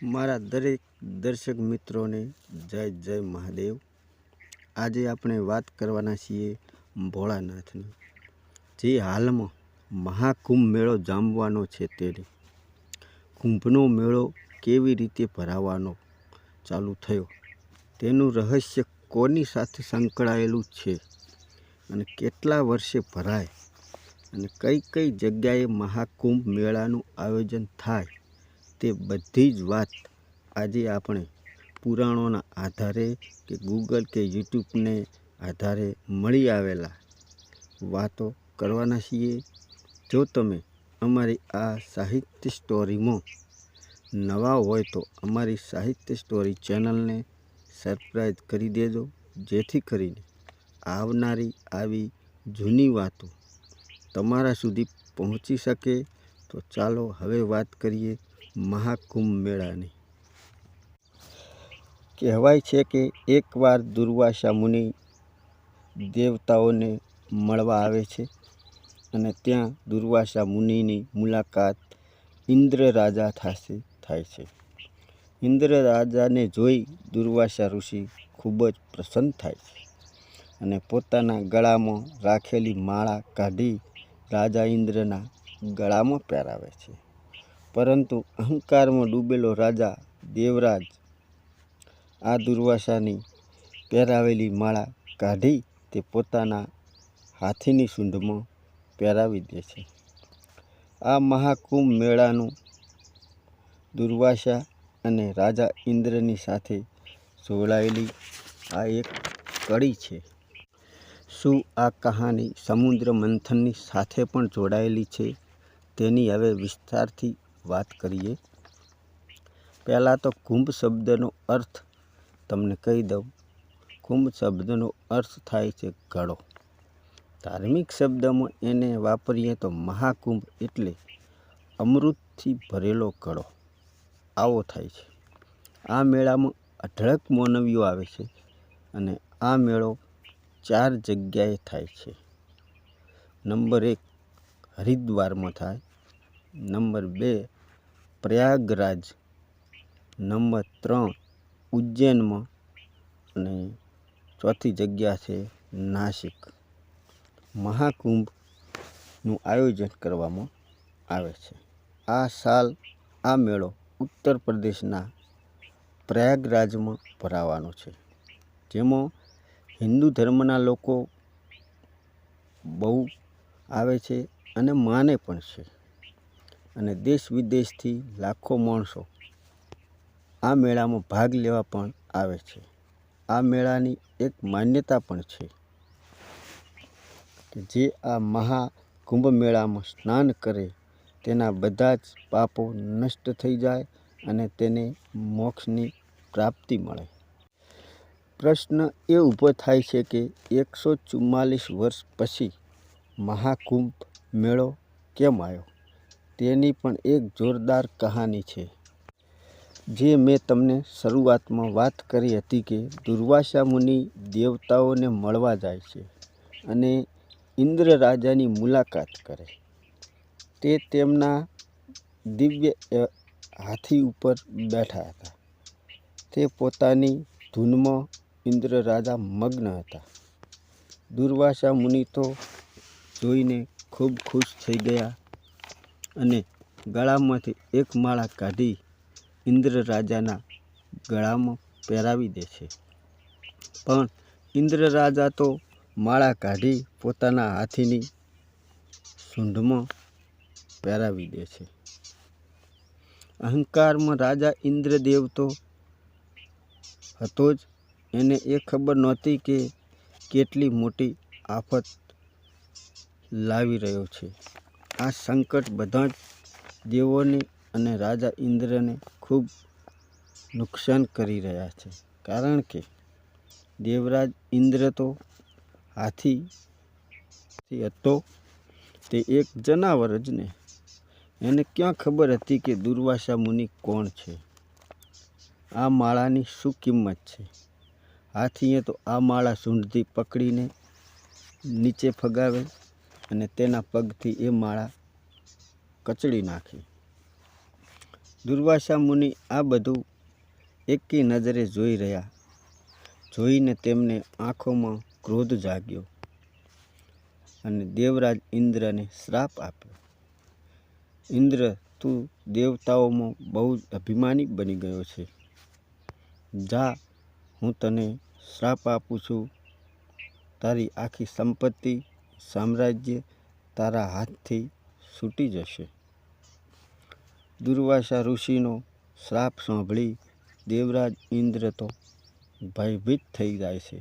મારા દરેક દર્શક મિત્રોને જય જય મહાદેવ। આજે આપણે વાત કરવાના છીએ ભોળાનાથની, જે હાલમાં મહાકુંભ મેળો જામવાનો છે તેની। કુંભનો મેળો કેવી રીતે ભરાવાનો ચાલુ થયો, તેનું રહસ્ય કોની સાથે સંકળાયેલું છે અને કેટલા વર્ષે ભરાય અને કઈ કઈ જગ્યાએ મહાકુંભ મેળાનું આયોજન થાય, તે બધી જ વાત આજે આપણે પુરાણોના આધારે કે ગૂગલ કે યુટ્યુબને આધારે મળી આવેલા વાતો કરવાના છીએ। જો તમે અમારી આ સાહિત્ય સ્ટોરીમાં નવા હોય તો અમારી સાહિત્ય સ્ટોરી ચેનલને સબસ્ક્રાઈબ કરી દેજો, જેથી કરીને આવનારી આવી જૂની વાતો તમારા સુધી પહોંચી શકે। તો ચાલો હવે વાત કરીએ મહાકુંભ મેળાની। કહેવાય છે કે એકવાર દુર્વાસા મુનિ દેવતાઓને મળવા આવે છે અને ત્યાં દુર્વાસા મુનિની મુલાકાત ઇન્દ્ર રાજા સાથે થાય છે। ઇન્દ્ર રાજાને જોઈ દુર્વાસા ઋષિ ખૂબ જ પ્રસન્ન થાય છે અને પોતાના ગળામાં રાખેલી માળા કાઢી રાજા ઇન્દ્રના ગળામાં પહેરાવે છે। પરંતુ અહંકારમાં ડૂબેલો રાજા દેવરાજ આ દુર્વાસાની પહેરાવેલી માળા કાઢી તે પોતાના હાથીની સૂંઢમાં પહેરાવી દે છે। આ મહાકુંભ મેળાનું દુર્વાસા અને રાજા ઇન્દ્રની સાથે જોડાયેલી આ એક કડી છે। શું આ કહાની સમુદ્ર મંથનની સાથે પણ જોડાયેલી છે, તેની હવે વિસ્તારથી વાત કરીએ। પહેલાં તો કુંભ શબ્દનો અર્થ તમને કહી દઉં। કુંભ શબ્દનો અર્થ થાય છે ઘડો। ધાર્મિક શબ્દમાં એને વાપરીએ તો મહાકુંભ એટલે અમૃતથી ભરેલો ઘડો આવો થાય છે। આ મેળામાં અઢળક માનવીઓ આવે છે અને આ મેળો 4 જગ્યાએ થાય છે। નંબર 1 હરિદ્વારમાં થાય, નંબર 2 પ્રયાગરાજ, નંબર 3 ઉજ્જૈનમાં અને ચોથી જગ્યા છે નાસિક। મહાકુંભનું આયોજન કરવામાં આવે છે। આ સાલ આ મેળો ઉત્તર પ્રદેશના પ્રયાગરાજમાં ભરાવાનો છે, જેમાં હિન્દુ ધર્મના લોકો બહુ આવે છે અને માને પણ છે અને દેશ વિદેશથી લાખો માણસો આ મેળામાં ભાગ લેવા પણ આવે છે। આ મેળાની એક માન્યતા પણ છે કે જે આ મહાકુંભ મેળામાં સ્નાન કરે તેના બધા જ પાપો નષ્ટ થઈ જાય અને તેને મોક્ષની પ્રાપ્તિ મળે। પ્રશ્ન એ ઊભો થાય છે કે 144 વર્ષ પછી મહાકુંભ મેળો કેમ આવ્યો? તેની પણ એક જોરદાર કહાની છે, જે મેં તમને શરૂઆતમાં વાત કરી હતી કે દુર્વાસા મુનિ દેવતાઓને મળવા જાય છે અને ઇન્દ્ર રાજાની મુલાકાત કરે। તે તેમના દિવ્ય હાથી ઉપર બેઠા હતા। તે પોતાની ધૂનમાં ઇન્દ્ર રાજા મગ્ન હતા। દુર્વાસા મુનિ તો જોઈને ખૂબ ખુશ થઈ ગયા અને ગળામાંથી એક માળા કાઢી ઇન્દ્ર રાજાના ગળામાં પહેરાવી દે છે। પણ ઇન્દ્ર રાજા તો માળા કાઢી પોતાના હાથીની સૂંઢમાં પહેરાવી દે છે। અહંકારમાં રાજા ઇન્દ્રદેવ તો હતો જ, એને એ ખબર નહોતી કે કેટલી મોટી આફત લાવી રહ્યો છે। આ સંકટ બધા જ દેવોને અને રાજા ઇન્દ્રને ખૂબ નુકસાન કરી રહ્યા છે, કારણ કે દેવરાજ ઇન્દ્ર તો હાથી હતો, તે એક જનાવર જ ને। એને ક્યાં ખબર હતી કે દુર્વાસા મુનિ કોણ છે, આ માળાની શું કિંમત છે। હાથીએ તો આ માળા સૂંઢથી પકડીને નીચે ફગાવે અને તેના પગથી એ માળા કચડી નાખી। દુર્વાસા મુનિ આ બધું એકી નજરે જોઈ રહ્યા. જોઈને તેમને આંખોમાં ક્રોધ જાગ્યો અને દેવરાજ ઇન્દ્રને શ્રાપ આપ્યો. ઇન્દ્ર, તું દેવતાઓમાં બહુ જ અભિમાની બની ગયો છે. જા, હું તને શ્રાપ આપું છું. તારી આખી સંપત્તિ, સામ્રાજ્ય તારા હાથથી છૂટી જશે. દુર્વાસા ઋષિનો શ્રાપ સાંભળી દેવરાજ ઇન્દ્ર તો ભયભીત થઈ જાય છે.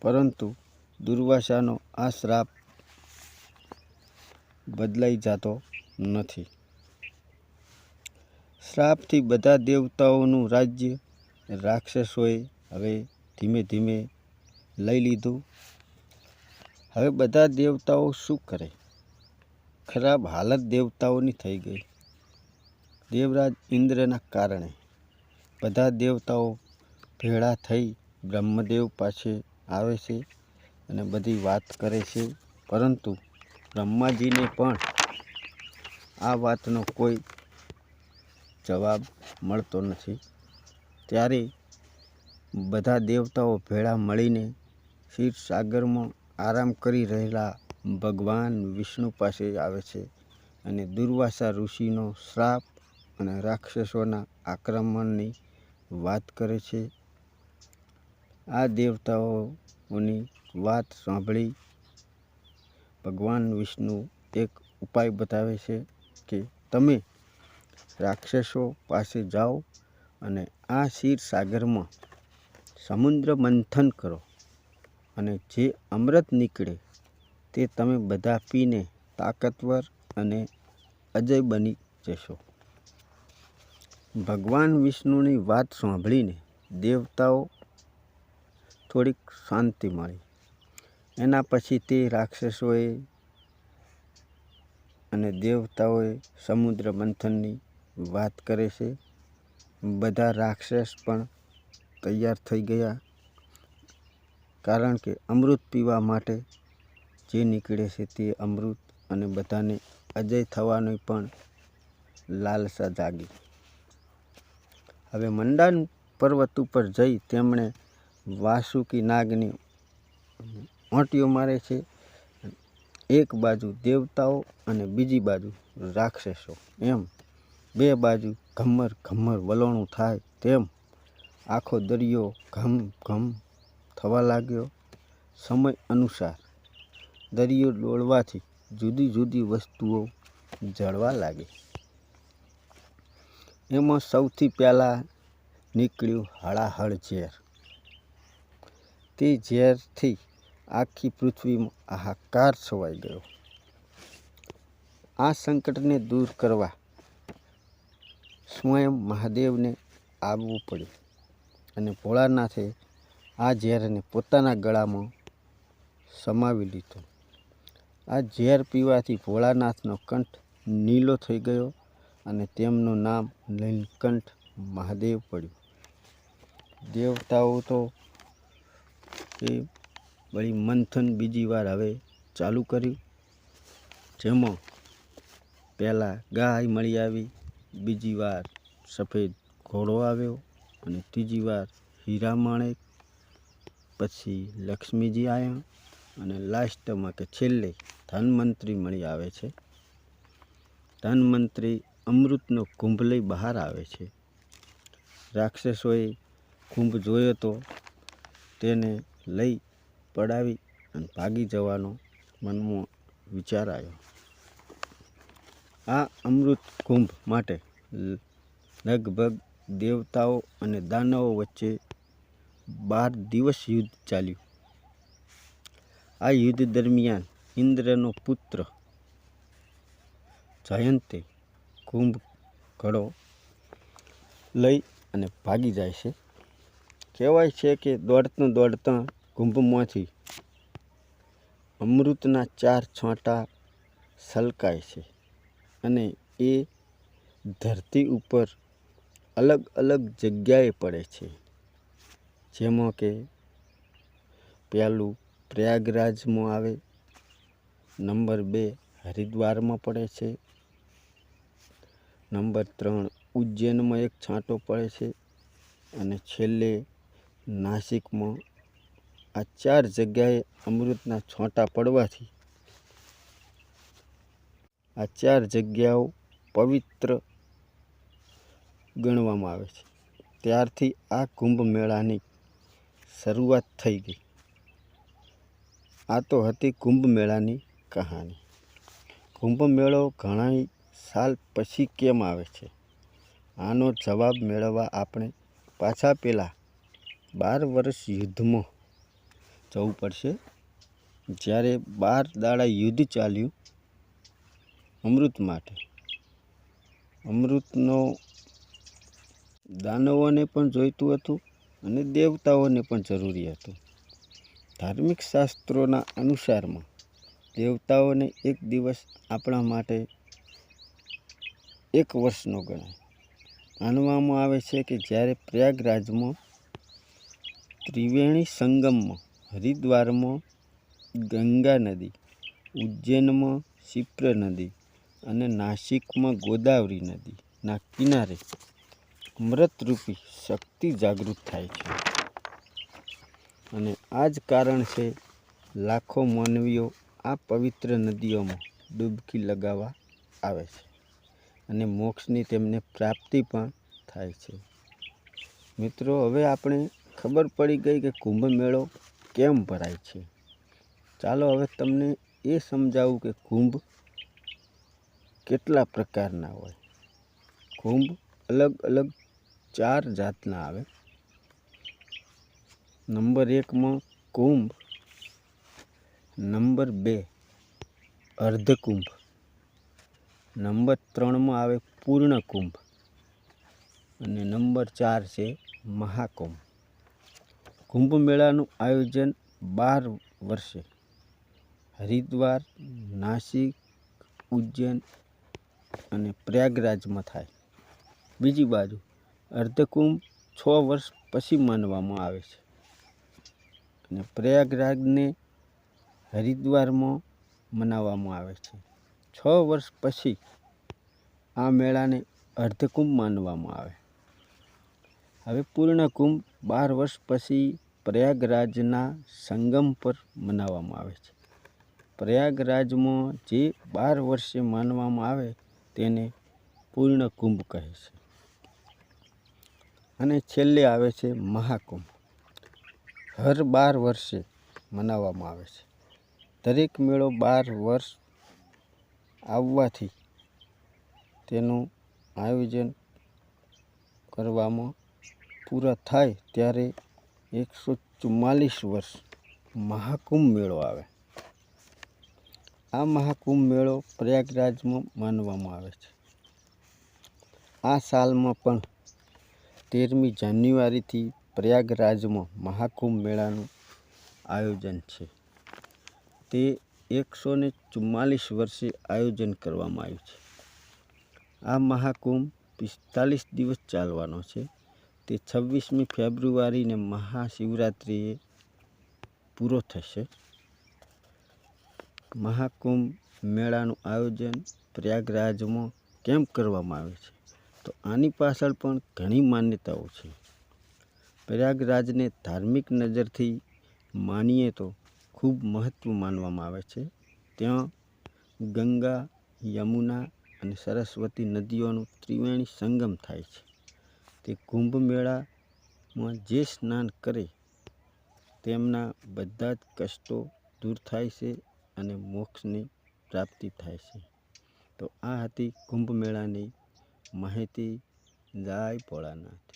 પરંતુ દુર્વાસાનો આ શ્રાપ બદલાઈ જતો નથી. શ્રાપથી બધા દેવતાઓનું રાજ્ય રાક્ષસોએ હવે ધીમે ધીમે લઈ લીધું. હવે બધા દેવતાઓ શું કરે? ખરાબ હાલત દેવતાઓની થઈ ગઈ. દેવરાજ ઇન્દ્રના કારણે બધા દેવતાઓ ભેળા થઈ બ્રહ્મદેવ પાસે આવે છે અને બધી વાત કરે છે. પરંતુ બ્રહ્માજીને પણ આ વાતનો કોઈ જવાબ મળતો નથી. ત્યારે બધા દેવતાઓ ભેળા મળીને ક્ષીરસાગરમાં આરામ કરી રહેલા ભગવાન વિષ્ણુ પાસે આવે છે અને દુર્વાસા ઋષિનો શ્રાપ અને રાક્ષસોના આક્રમણની વાત કરે છે. આ દેવતાઓની વાત સાંભળી ભગવાન વિષ્ણુ એક ઉપાય બતાવે છે કે તમે રાક્ષસો પાસે જાઓ અને આ ક્ષીરસાગરમાં સમુદ્ર મંથન કરો અને જે અમૃત નીકળે તે તમે બધા પીને તાકતવર અને અજય બની જશો. ભગવાન વિષ્ણુની વાત સાંભળીને દેવતાઓ થોડીક શાંતિ મળી. એના પછી તે રાક્ષસોએ અને દેવતાઓએ સમુદ્ર મંથનની વાત કરે છે. બધા રાક્ષસ પણ તૈયાર થઈ ગયા, કારણ કે અમૃત પીવા માટે જે નીકળે છે તે અમૃત, અને બધાને અજય થવાની પણ લાલસા જાગી. હવે મંડાન પર્વત ઉપર જઈ તેમણે વાસુકી નાગને ઓંટીઓ મારે છે. એક બાજુ દેવતાઓ અને બીજી બાજુ રાક્ષસો, એમ બે બાજુ ઘમર ઘમર વલોણું થાય તેમ આખો દરિયો ઘમ ઘમ થવા લાગ્યો. સમય અનુસાર દરિયો ડોળવાથી જુદી જુદી વસ્તુઓ જળવા લાગી. એમાં સૌથી પહેલાં નીકળ્યું હળાહળ ઝેર. તે ઝેરથી આખી પૃથ્વીમાં હાહાકાર છવાઈ ગયો. આ સંકટને દૂર કરવા સ્વયં મહાદેવને આવવું પડ્યું અને ભોળાનાથે આ ઝેરને પોતાના ગળામાં સમાવી લીધું. આ ઝેર પીવાથી ભોળાનાથનો કંઠ નીલો થઈ ગયો અને તેમનું નામ નીલકંઠ મહાદેવ પડ્યું. દેવતાઓ તો એ વળી મંથન બીજી વાર હવે ચાલુ કર્યું, જેમાં પહેલાં ગાય મળી આવી, બીજી વાર સફેદ ઘોડો આવ્યો અને ત્રીજી વાર હીરા માણેક, પછી લક્ષ્મીજી આવ્યા અને લાસ્ટમાં કે છેલ્લે ધનવંતરી મળી આવે છે. ધનવંતરી અમૃતનો કુંભ લઈ બહાર આવે છે. રાક્ષસોએ કુંભ જોયો તો તેને લઈ પડાવી અને ભાગી જવાનો મનમાં વિચાર આવ્યો. આ અમૃત કુંભ માટે લગભગ દેવતાઓ અને દાનવો વચ્ચે 12 દિવસ યુદ્ધ ચાલ્યું. આ યુદ્ધ દરમિયાન ઇન્દ્રનો પુત્ર જયંતે કુંભ ઘડો લઈ અને ભાગી જાય છે. કહેવાય છે કે દોડતા દોડતા કુંભમાંથી અમૃતના 4 છાંટા છલકાય છે અને એ ધરતી ઉપર અલગ અલગ જગ્યાએ પડે છે. જેમાં કે પહેલું પ્રયાગરાજમાં આવે, નંબર 2 હરિદ્વારમાં પડે છે, નંબર 3 ઉજ્જૈનમાં એક છાંટો પડે છે અને છેલ્લે નાસિકમાં. આ 4 જગ્યાએ અમૃતના છાંટા પડવાથી આ 4 જગ્યાઓ પવિત્ર ગણવામાં આવે છે. ત્યારથી આ કુંભ મેળાની શરૂઆત થઈ ગઈ. આ તો હતી કુંભ મેળાની કહાની. કુંભ મેળો ઘણા સાલ પછી કેમ આવે છે? આનો જવાબ મેળવવા આપણે પાછા પેલા 12 વર્ષ યુદ્ધમાં જવું પડશે. જ્યારે 12 દાડા યુદ્ધ ચાલ્યું અમૃત માટે. અમૃતનો દાનવોને પણ જોઈતું હતું અને દેવતાઓને પણ જરૂરી હતું. ધાર્મિક શાસ્ત્રોના અનુસારમાં દેવતાઓને એક દિવસ આપણા માટે 1 વર્ષનો ગણાય. માનવામાં આવે છે કે જ્યારે પ્રયાગરાજમાં ત્રિવેણી સંગમમાં, હરિદ્વારમાં ગંગા નદી, ઉજ્જૈનમાં શિપ્ર નદી અને નાસિકમાં ગોદાવરી નદીના કિનારે અમૃતરૂપી શક્તિ જાગૃત થાય છે. અને આ જ કારણ છે લાખો માનવીઓ આ પવિત્ર નદીઓમાં ડૂબકી લગાવવા આવે છે અને મોક્ષની તેમને પ્રાપ્તિ પણ થાય છે. મિત્રો, હવે આપણે ખબર પડી ગઈ કે કુંભ મેળો કેમ ભરાય છે. ચાલો હવે તમને એ સમજાવું કે કુંભ કેટલા પ્રકારના હોય. કુંભ અલગ અલગ 4 જાતના આવે. નંબર 1માં કુંભ, નંબર 2 અર્ધકુંભ, નંબર 3માં આવે પૂર્ણ કુંભ અને નંબર 4 છે મહાકુંભ. કુંભ મેળાનું આયોજન 12 વર્ષે હરિદ્વાર, નાસિક, ઉજ્જૈન અને પ્રયાગરાજમાં થાય. બીજી બાજુ અર્ધકુંભ 6 વર્ષ પછી માનવામાં આવે છે અને પ્રયાગરાજને હરિદ્વારમાં મનાવવામાં આવે છે. 6 વર્ષ પછી આ મેળાને અર્ધકુંભ માનવામાં આવે. હવે પૂર્ણ કુંભ 12 વર્ષ પછી પ્રયાગરાજના સંગમ પર મનાવવામાં આવે છે. પ્રયાગરાજમાં જે 12 વર્ષે માનવામાં આવે તેને પૂર્ણ કુંભ કહે છે. અને છેલ્લે આવે છે મહાકુંભ. હર 12 વર્ષે મનાવવામાં આવે છે. દરેક મેળો 12 વર્ષ આવવાથી તેનું આયોજન કરવામાં પૂરા થાય ત્યારે 144 વર્ષ મહાકુંભ મેળો આવે. આ મહાકુંભ મેળો પ્રયાગરાજમાં માનવામાં આવે છે. આ સાલમાં પણ 13મી જાન્યુઆરીથી પ્રયાગરાજમાં મહાકુંભ મેળાનું આયોજન છે. તે 144 વર્ષે આયોજન કરવામાં આવ્યું છે. આ મહાકુંભ 45 દિવસ ચાલવાનો છે. તે 26મી ફેબ્રુઆરીને મહાશિવરાત્રિએ પૂરો થશે. મહાકુંભ મેળાનું આયોજન પ્રયાગરાજમાં કેમ કરવામાં આવે છે? તો આની પાછળ પણ ઘણી માન્યતાઓ છે. પ્રયાગરાજને ધાર્મિક નજરથી માનીએ તો ખૂબ મહત્વ માનવામાં આવે છે. ત્યાં ગંગા, યમુના અને સરસ્વતી નદીઓનું ત્રિવેણી સંગમ થાય છે. તે કુંભ મેળામાં જે સ્નાન કરે તેમના બધા જ કષ્ટો દૂર થાય છે અને મોક્ષની પ્રાપ્તિ થાય છે. તો આ હતી કુંભ મેળાની માહિતી. જય ભોળાનાથ.